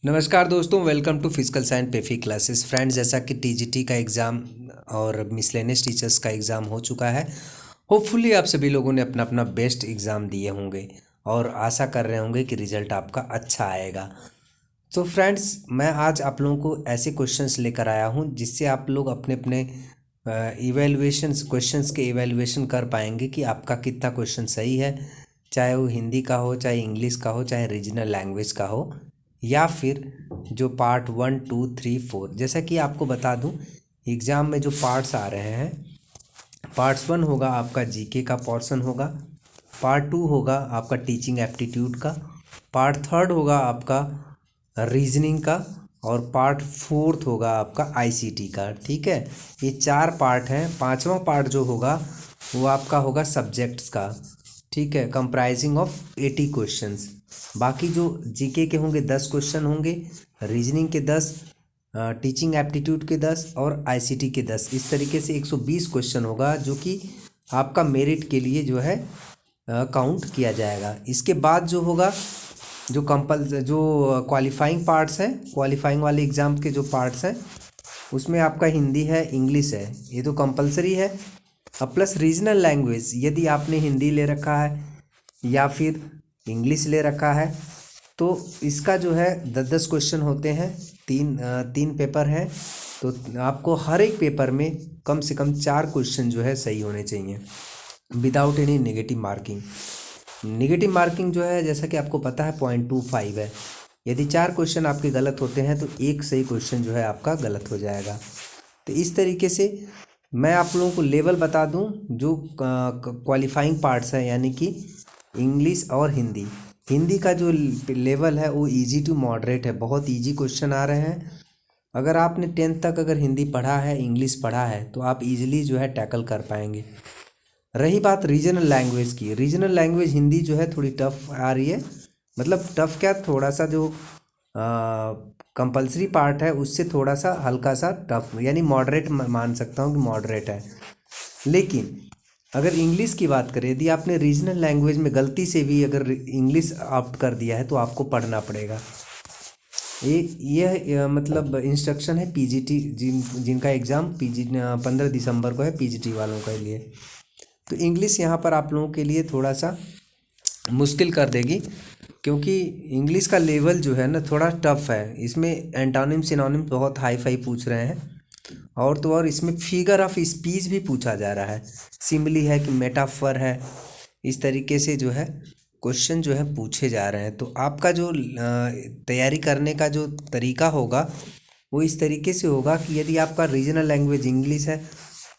नमस्कार दोस्तों, welcome to physical science पेफी क्लासेस। फ्रेंड्स, जैसा कि टीजीटी का एग्ज़ाम और मिसलेनियस टीचर्स का एग्ज़ाम हो चुका है। होपफुली आप सभी लोगों ने अपना अपना बेस्ट एग्ज़ाम दिए होंगे और आशा कर रहे होंगे कि रिज़ल्ट आपका अच्छा आएगा। तो फ्रेंड्स, मैं आज आप लोगों को ऐसे क्वेश्चंस लेकर आया हूं जिससे आप लोग अपने अपने क्वेश्चंस के इवैल्यूएशन कर पाएंगे कि आपका कितना क्वेश्चन सही है, चाहे वो हिंदी का हो, चाहे इंग्लिश का हो, चाहे रीजनल लैंग्वेज का हो, या फिर जो पार्ट 1, 2, 3, 4। जैसा कि आपको बता दूं, एग्ज़ाम में जो पार्ट्स आ रहे हैं, पार्ट्स 1 होगा आपका जीके का पोर्शन होगा, पार्ट 2 होगा आपका टीचिंग एप्टीट्यूड का, पार्ट 3 होगा आपका रीजनिंग का, और पार्ट 4 होगा आपका आईसीटी का। ठीक है, ये 4 पार्ट हैं। पांचवा पार्ट जो होगा वो आपका होगा सब्जेक्ट्स का। ठीक है, कंप्राइजिंग ऑफ 80 क्वेश्चंस। बाकी जो जीके के होंगे 10 क्वेश्चन होंगे, रीजनिंग के 10, टीचिंग एप्टीट्यूड के 10 और आईसीटी के 10। इस तरीके से 120 क्वेश्चन होगा जो कि आपका मेरिट के लिए जो है काउंट किया जाएगा। इसके बाद जो होगा जो क्वालिफाइंग पार्ट्स हैं, क्वालिफाइंग वाले एग्ज़ाम के जो पार्ट्स हैं, उसमें आपका हिंदी है, इंग्लिश है, ये तो कंपलसरी है। अब प्लस रीजनल लैंग्वेज, यदि आपने हिंदी ले रखा है या फिर इंग्लिश ले रखा है तो इसका जो है 10-10 क्वेश्चन होते हैं। तीन पेपर हैं, तो आपको हर एक पेपर में कम से कम 4 क्वेश्चन जो है सही होने चाहिए without any negative marking. Negative marking जो है, जैसा कि आपको पता है, 0.25 है। यदि 4 क्वेश्चन आपके गलत होते हैं तो एक सही क्वेश्चन जो है आपका गलत हो जाएगा। तो इस तरीके से मैं आप लोगों को लेवल बता दूं, जो क्वालिफाइंग पार्ट्स हैं, यानी कि इंग्लिश और हिंदी। हिंदी का जो लेवल है वो इजी टू मॉडरेट है, बहुत इजी क्वेश्चन आ रहे हैं। अगर आपने 10th तक अगर हिंदी पढ़ा है, इंग्लिश पढ़ा है, तो आप इजीली जो है टैकल कर पाएंगे। रही बात रीजनल लैंग्वेज की, रीजनल लैंग्वेज हिंदी जो है थोड़ी टफ आ रही है। मतलब टफ क्या, थोड़ा सा जो कंपलसरी पार्ट है उससे थोड़ा सा हल्का सा टफ, यानी मॉडरेट मान सकता हूँ कि मॉडरेट है। लेकिन अगर इंग्लिश की बात करें, यदि आपने रीजनल लैंग्वेज में गलती से भी अगर इंग्लिश ऑप्ट कर दिया है तो आपको पढ़ना पड़ेगा। यह मतलब इंस्ट्रक्शन है पीजीटी, जिनका एग्ज़ाम 15 दिसंबर को है, पीजीटी वालों के लिए। तो इंग्लिश यहाँ पर आप लोगों के लिए थोड़ा सा मुश्किल कर देगी, क्योंकि इंग्लिश का लेवल जो है ना थोड़ा टफ है। इसमें एंटोनिम सिनोनिम बहुत हाई फाई पूछ रहे हैं, और तो और इसमें फिगर ऑफ स्पीच भी पूछा जा रहा है, सिमिली है कि मेटाफर है। इस तरीके से जो है क्वेश्चन जो है पूछे जा रहे हैं। तो आपका जो तैयारी करने का जो तरीका होगा वो इस तरीके से होगा कि यदि आपका रीजनल लैंग्वेज इंग्लिश है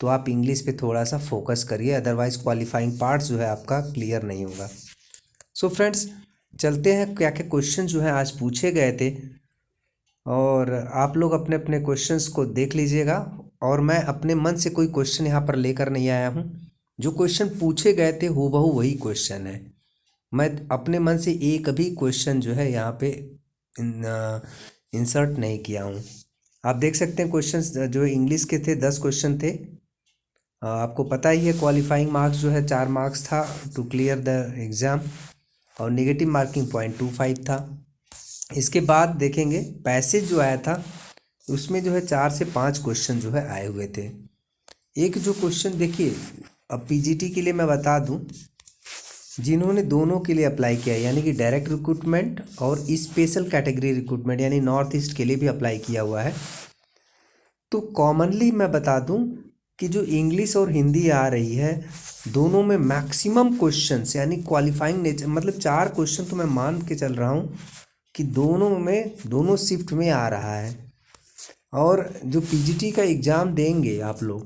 तो आप इंग्लिश पे थोड़ा सा फोकस करिए, अदरवाइज क्वालिफाइंग पार्ट्स जो है आपका क्लियर नहीं होगा। सो फ्रेंड्स, चलते हैं क्या क्या क्वेश्चन जो हैं आज पूछे गए थे, और आप लोग अपने अपने क्वेश्चंस को देख लीजिएगा। और मैं अपने मन से कोई क्वेश्चन यहाँ पर लेकर नहीं आया हूँ, जो क्वेश्चन पूछे गए थे हूबहू वही क्वेश्चन है। मैं अपने मन से एक भी क्वेश्चन जो है यहाँ पे इंसर्ट नहीं किया हूँ। आप देख सकते हैं क्वेश्चंस जो इंग्लिश के थे 10 क्वेश्चन थे। आपको पता ही है क्वालिफाइंग मार्क्स जो है 4 मार्क्स था टू क्लियर द एग्ज़ाम, और नेगेटिव मार्किंग 0.25 था। इसके बाद देखेंगे पैसेज जो आया था उसमें जो है 4 से 5 क्वेश्चन जो है आए हुए थे। एक जो क्वेश्चन देखिए, अब पीजीटी के लिए मैं बता दूं, जिन्होंने दोनों के लिए अप्लाई किया, यानी कि डायरेक्ट रिक्रूटमेंट और स्पेशल कैटेगरी रिक्रूटमेंट, यानी नॉर्थ ईस्ट के लिए भी अप्लाई किया हुआ है, तो कॉमनली मैं बता दूं कि जो इंग्लिश और हिंदी आ रही है, दोनों में मैक्सिमम क्वेश्चंस, यानी क्वालिफाइंग नेचर, मतलब 4 क्वेश्चन तो मैं मान के चल रहा हूँ कि दोनों शिफ्ट में आ रहा है। और जो पीजीटी का एग्ज़ाम देंगे आप लोग,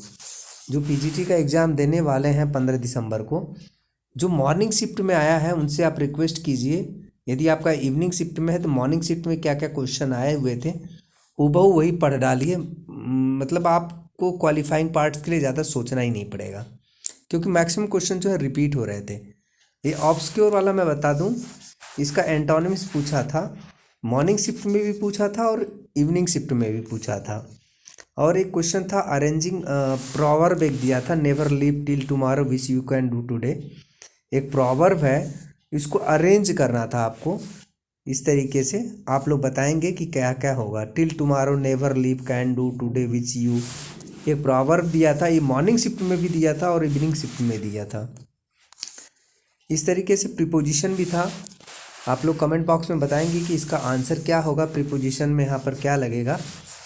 जो पीजीटी का एग्ज़ाम देने वाले हैं 15 दिसंबर को, जो मॉर्निंग शिफ्ट में आया है उनसे आप रिक्वेस्ट कीजिए, यदि आपका इवनिंग शिफ्ट में है तो मॉर्निंग शिफ्ट में क्या क्या क्वेश्चन आए हुए थे हूबहू वही पढ़ डालिए। मतलब आपको क्वालिफाइंग पार्ट्स के लिए ज़्यादा सोचना ही नहीं पड़ेगा, क्योंकि मैक्सिमम क्वेश्चन जो है रिपीट हो रहे थे। ये ऑब्सक्योर वाला मैं बता दूं, इसका एंटोनिम्स पूछा था, मॉर्निंग शिफ्ट में भी पूछा था और इवनिंग शिफ्ट में भी पूछा था। और एक क्वेश्चन था अरेंजिंग प्रोवर्ब, एक दिया था, never live till tomorrow which you can do today. एक प्रोवर्ब है, इसको अरेंज करना था आपको, इस तरीके से आप लोग बताएंगे कि क्या क्या होगा। Till tomorrow never leave can do today which you, एक प्रॉवर्ब दिया था, ये मॉर्निंग शिफ्ट में भी दिया था और इवनिंग शिफ्ट में दिया था। इस तरीके से प्रीपोजिशन भी था। आप लोग कमेंट बॉक्स में बताएंगे कि इसका आंसर क्या होगा। प्रीपोजिशन में यहाँ पर क्या लगेगा।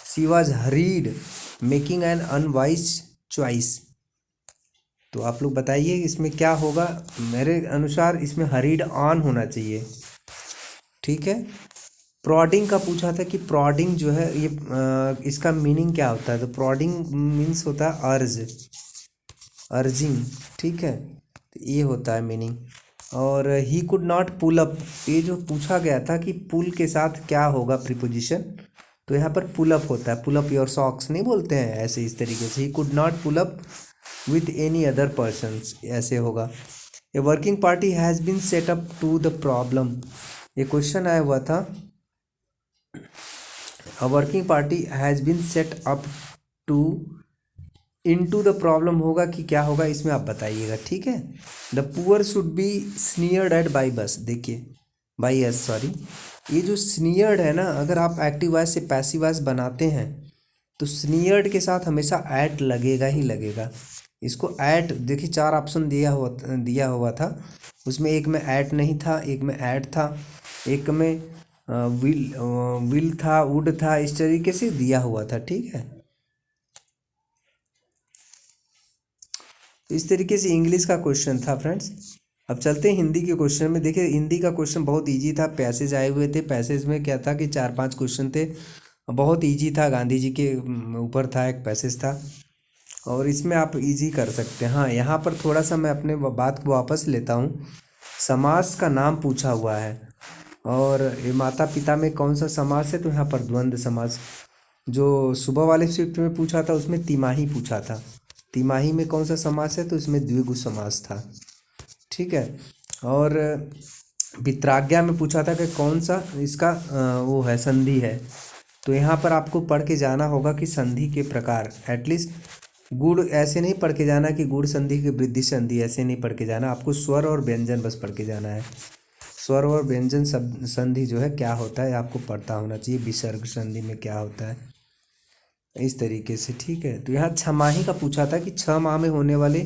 She was hurried making an unwise choice, तो आप लोग बताइए इसमें क्या होगा। मेरे अनुसार इसमें हरीड ऑन होना चाहिए, ठीक है। प्रॉडिंग का पूछा था कि प्रॉडिंग जो है ये इसका मीनिंग क्या होता है, तो प्रॉडिंग मीन्स होता है अर्ज, अर्जिंग, ठीक है, तो ये होता है मीनिंग। और he could not pull up, ये जो पूछा गया था कि पुल के साथ क्या होगा प्रीपोजिशन, तो यहाँ पर पुल अप होता है। पुल अप योर सॉक्स नहीं बोलते हैं ऐसे, इस तरीके से ही could not pull up with any other persons, ऐसे होगा। A working party has been set up to the problem, ये क्वेश्चन आया हुआ था। A working party has been set up to, into the problem होगा कि क्या होगा, इसमें आप बताइएगा, ठीक है। The poor should be sneered at by us, देखिए बाई एस सॉरी, ये जो स्नीयर्ड है ना, अगर आप एक्टिव वॉइस से पैसिव वॉइस बनाते हैं तो स्नीयर्ड के साथ हमेशा एट लगेगा ही लगेगा। इसको एट, देखिए 4 ऑप्शन दिया हुआ था, उसमें एक में एट नहीं था, एक में एट था, एक में विल था, वुड था, इस तरीके से दिया हुआ था, ठीक है। इस तरीके से इंग्लिश का क्वेश्चन था फ्रेंड्स। अब चलते हैं हिंदी के क्वेश्चन में। देखिए हिंदी का क्वेश्चन बहुत इजी था, पैसेज आए हुए थे, पैसेज में क्या था कि 4-5 क्वेश्चन थे, बहुत इजी था, गांधी जी के ऊपर था, एक पैसेज था, और इसमें आप इजी कर सकते हैं। हाँ, यहाँ पर थोड़ा सा मैं अपने बात को वापस लेता हूँ। समास का नाम पूछा हुआ है, और ये माता पिता में कौन सा समास है, तो यहाँ पर द्वंद्व समास। जो सुबह वाले शिफ्ट में पूछा था उसमें तिमाही पूछा था, तिमाही में कौन सा समास है, तो इसमें द्विगु समास था, ठीक है। और वितराज्ञा में पूछा था कि कौन सा इसका वो है, संधि है, तो यहाँ पर आपको पढ़ के जाना होगा कि संधि के प्रकार, एटलीस्ट गुड़ ऐसे नहीं पढ़ के जाना कि गुड़ संधि की वृद्धि संधि, ऐसे नहीं पढ़ के जाना, आपको स्वर और व्यंजन बस पढ़ के जाना है। स्वर और व्यंजन संधि जो है क्या होता है आपको पता होना चाहिए, विसर्ग संधि में क्या होता है, इस तरीके से, ठीक है। तो यहाँ छमाही का पूछा था कि 6 माह में होने वाले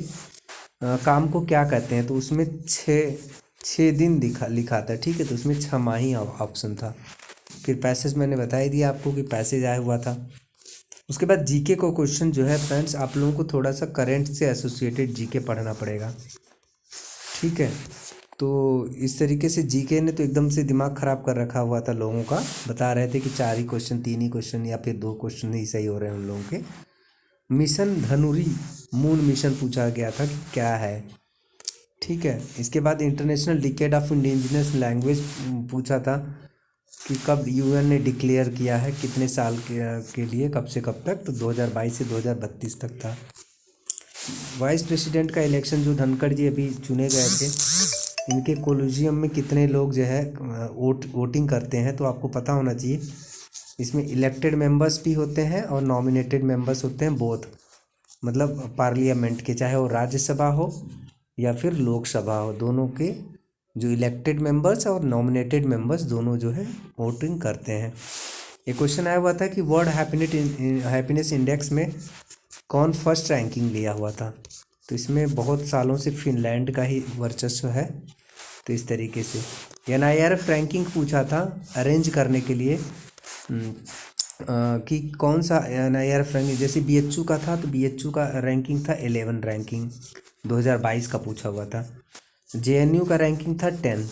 काम को क्या कहते हैं, तो उसमें 6 दिन लिखा था, ठीक है, तो उसमें छमाही ऑप्शन था। फिर पैसेज मैंने बता ही दिया आपको कि पैसेज आया हुआ था। उसके बाद जीके को क्वेश्चन जो है फ्रेंड्स, आप लोगों को थोड़ा सा करंट से एसोसिएटेड जीके पढ़ना पड़ेगा, ठीक है। तो इस तरीके से जीके ने तो एकदम से दिमाग ख़राब कर रखा हुआ था लोगों का, बता रहे थे कि 4 ही क्वेश्चन, 3 ही क्वेश्चन या फिर 2 क्वेश्चन ही सही हो रहे हैं उन लोगों के। मिशन धनुरी, मून मिशन पूछा गया था कि क्या है, ठीक है। इसके बाद international decade of indigenous language पूछा था कि कब यूएन ने डिक्लेयर किया है, कितने साल के लिए, कब से कब तक, तो 2022 से 2032 तक था। वाइस प्रेसिडेंट का इलेक्शन जो धनखड़ जी अभी चुने गए थे, इनके कोलिजियम में कितने लोग जो है वोटिंग करते हैं, तो आपको पता होना चाहिए। इसमें इलेक्टेड मेंबर्स भी होते हैं और नॉमिनेटेड मेंबर्स होते हैं, बोथ, मतलब पार्लियामेंट के, चाहे वो राज्यसभा हो या फिर लोकसभा हो, दोनों के जो इलेक्टेड मेंबर्स और नॉमिनेटेड मेंबर्स दोनों जो है वोटिंग करते हैं। एक क्वेश्चन आया हुआ था कि वर्ल्ड हैप्पीनेस इंडेक्स में कौन फर्स्ट रैंकिंग लिया हुआ था, तो इसमें बहुत सालों से फिनलैंड का ही वर्चस्व है। तो इस तरीके से NIRF रैंकिंग पूछा था अरेंज करने के लिए कि कौन सा NIRF रैंकिंग, जैसे BHU का था तो BHU का रैंकिंग था 11 रैंकिंग, 2022 का पूछा हुआ था। JNU का रैंकिंग था 10,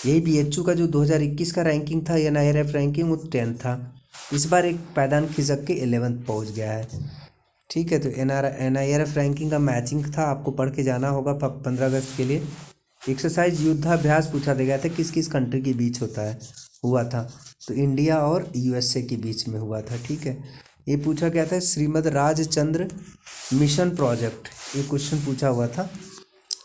यही BHU का जो 2021 का रैंकिंग था NIRF रैंकिंग वो 10 था। इस बार एक पायदान खिसक के 11th पहुँच गया है, ठीक है। तो NIRF रैंकिंग का मैचिंग था, आपको पढ़ के जाना होगा 15 अगस्त के लिए। एक्सरसाइज युद्धाभ्यास पूछा गया था किस किस कंट्री के बीच हुआ था, तो इंडिया और USA के बीच में हुआ था, ठीक है। ये पूछा गया था श्रीमद राजचंद्र मिशन प्रोजेक्ट, ये क्वेश्चन पूछा हुआ था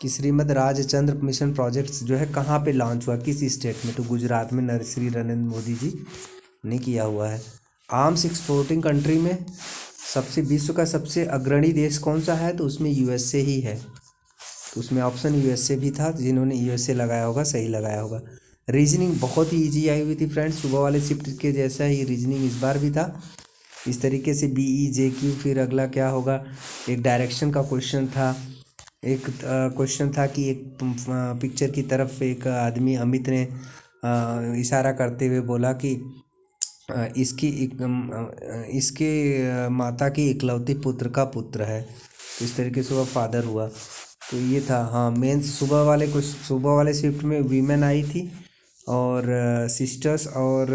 कि श्रीमद राजचंद्र मिशन प्रोजेक्ट जो है कहाँ पे लॉन्च हुआ, किस स्टेट में, तो गुजरात में श्री नरेंद्र मोदी जी ने किया हुआ है। आर्म्स एक्सपोर्टिंग कंट्री में सबसे विश्व का सबसे अग्रणी देश कौन सा है, तो उसमें USA ही है, तो उसमें ऑप्शन USA भी था, जिन्होंने USA लगाया होगा सही लगाया होगा। रीजनिंग बहुत ही ईजी आई हुई थी फ्रेंड्स, सुबह वाले शिफ्ट के जैसा ही रीजनिंग इस बार भी था। इस तरीके से BE JQ। फिर अगला क्या होगा, एक डायरेक्शन का क्वेश्चन था। एक क्वेश्चन था कि एक पिक्चर की तरफ एक आदमी अमित ने इशारा करते हुए बोला कि इसके माता की इकलौती पुत्र का पुत्र है। तो इस तरीके से वह फादर हुआ। तो ये था, हाँ, मेंस सुबह वाले शिफ्ट में वीमेन आई थी और सिस्टर्स और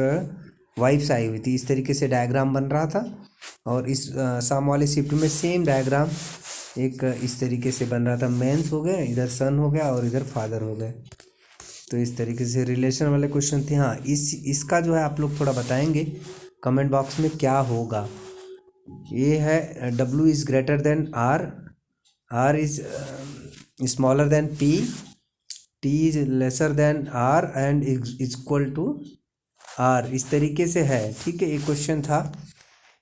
वाइफ्स आई हुई थी। इस तरीके से डायग्राम बन रहा था। और इस शाम वाले शिफ्ट में सेम डायग्राम एक इस तरीके से बन रहा था। मेंस हो गए, इधर सन हो गया और इधर फादर हो गए। तो इस तरीके से रिलेशन वाले क्वेश्चन थे। हाँ, इसका जो है आप लोग थोड़ा बताएंगे कमेंट बॉक्स में क्या होगा। ये है W is greater than R, R is smaller than P, T is lesser than R and is equal to R। इस तरीके से है, ठीक है, एक क्वेश्चन था।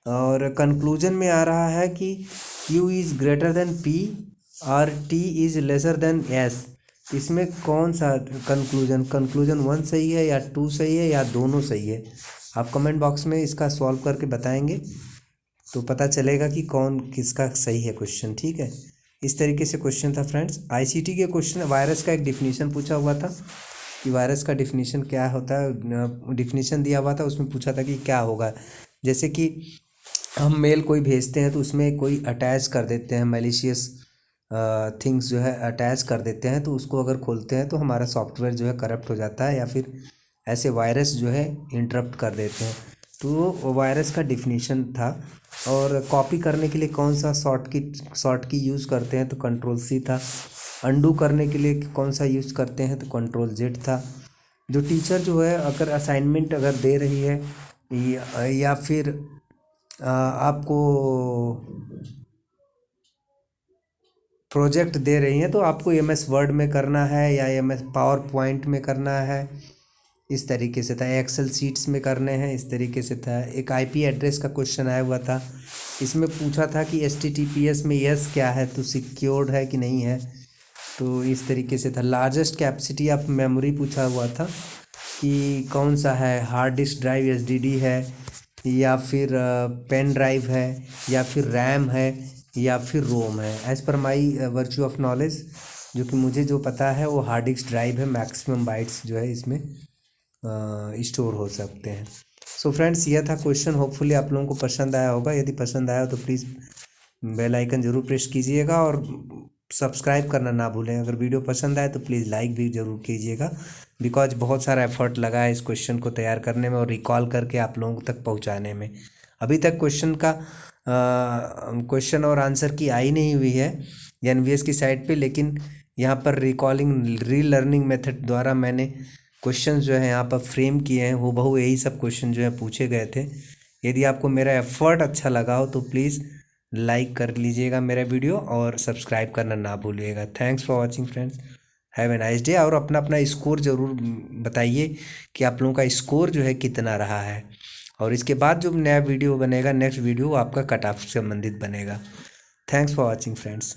और कंक्लूजन में आ रहा है कि Q is greater then P और T is lesser than S। इसमें कौन सा कंक्लूजन 1 सही है या 2 सही है या दोनों सही है? आप कमेंट बॉक्स में इसका सॉल्व करके बताएंगे तो पता चलेगा कि कौन किसका सही है क्वेश्चन, ठीक है। इस तरीके से क्वेश्चन था फ्रेंड्स। ICT के क्वेश्चन, वायरस का एक डिफिनीशन पूछा हुआ था कि वायरस का डिफिनीशन क्या होता है। डिफिनीशन दिया हुआ था, उसमें पूछा था कि क्या होगा। जैसे कि हम मेल कोई भेजते हैं तो उसमें कोई अटैच कर देते हैं, मैलिशियस थिंग्स जो है अटैच कर देते हैं, तो उसको अगर खोलते हैं तो हमारा सॉफ्टवेयर जो है करप्ट हो जाता है या फिर ऐसे वायरस जो है इंटरप्ट कर देते हैं। तो वो वायरस का डिफिनीशन था। और कॉपी करने के लिए कौन सा शॉर्ट की यूज़ करते हैं तो कंट्रोल C था। अंडू करने के लिए कौन सा यूज़ करते हैं तो कंट्रोल Z था। जो टीचर जो है अगर असाइनमेंट अगर दे रही है या फिर आपको प्रोजेक्ट दे रही हैं तो आपको MS वर्ड में करना है या MS पावर पॉइंट में करना है, इस तरीके से था। एक्सेल शीट्स में करने हैं, इस तरीके से था। एक IP एड्रेस का क्वेश्चन आया हुआ था। इसमें पूछा था कि HTTPS में यस क्या है तो सिक्योर्ड है कि नहीं है, तो इस तरीके से था। लार्जेस्ट कैपेसिटी ऑफ मेमोरी पूछा हुआ था कि कौन सा है, हार्ड डिस्क ड्राइव SDD है या फिर पेन ड्राइव है या फिर रैम है या फिर रोम है। As per my virtue of knowledge, जो कि मुझे जो पता है वो हार्ड डिस्क ड्राइव है। मैक्सिमम बाइट्स जो है इसमें स्टोर हो सकते हैं। सो फ्रेंड्स, यह था क्वेश्चन। होपफुली आप लोगों को पसंद आया होगा। यदि पसंद आया तो प्लीज़ बेल आइकन ज़रूर प्रेस कीजिएगा और सब्सक्राइब करना ना भूलें। अगर वीडियो पसंद आए तो प्लीज़ लाइक भी ज़रूर कीजिएगा, बिकॉज बहुत सारा एफर्ट लगा है इस क्वेश्चन को तैयार करने में और रिकॉल करके आप लोगों तक पहुंचाने में। अभी तक क्वेश्चन और आंसर की आई नहीं हुई है NVS की साइट पे, लेकिन यहाँ पर रीलर्निंग मेथड द्वारा मैंने क्वेश्चन जो है यहाँ पर फ्रेम किए हैं। हूबहू यही सब क्वेश्चन जो है पूछे गए थे। यदि आपको मेरा एफर्ट अच्छा लगा हो तो प्लीज़ लाइक कर लीजिएगा मेरा वीडियो और सब्सक्राइब करना ना भूलिएगा। Thanks for watching friends, have a nice day. और अपना अपना स्कोर ज़रूर बताइए कि आप लोगों का स्कोर जो है कितना रहा है। और इसके बाद जो नया वीडियो बनेगा, नेक्स्ट वीडियो आपका कट ऑफ से संबंधित बनेगा। Thanks for watching friends.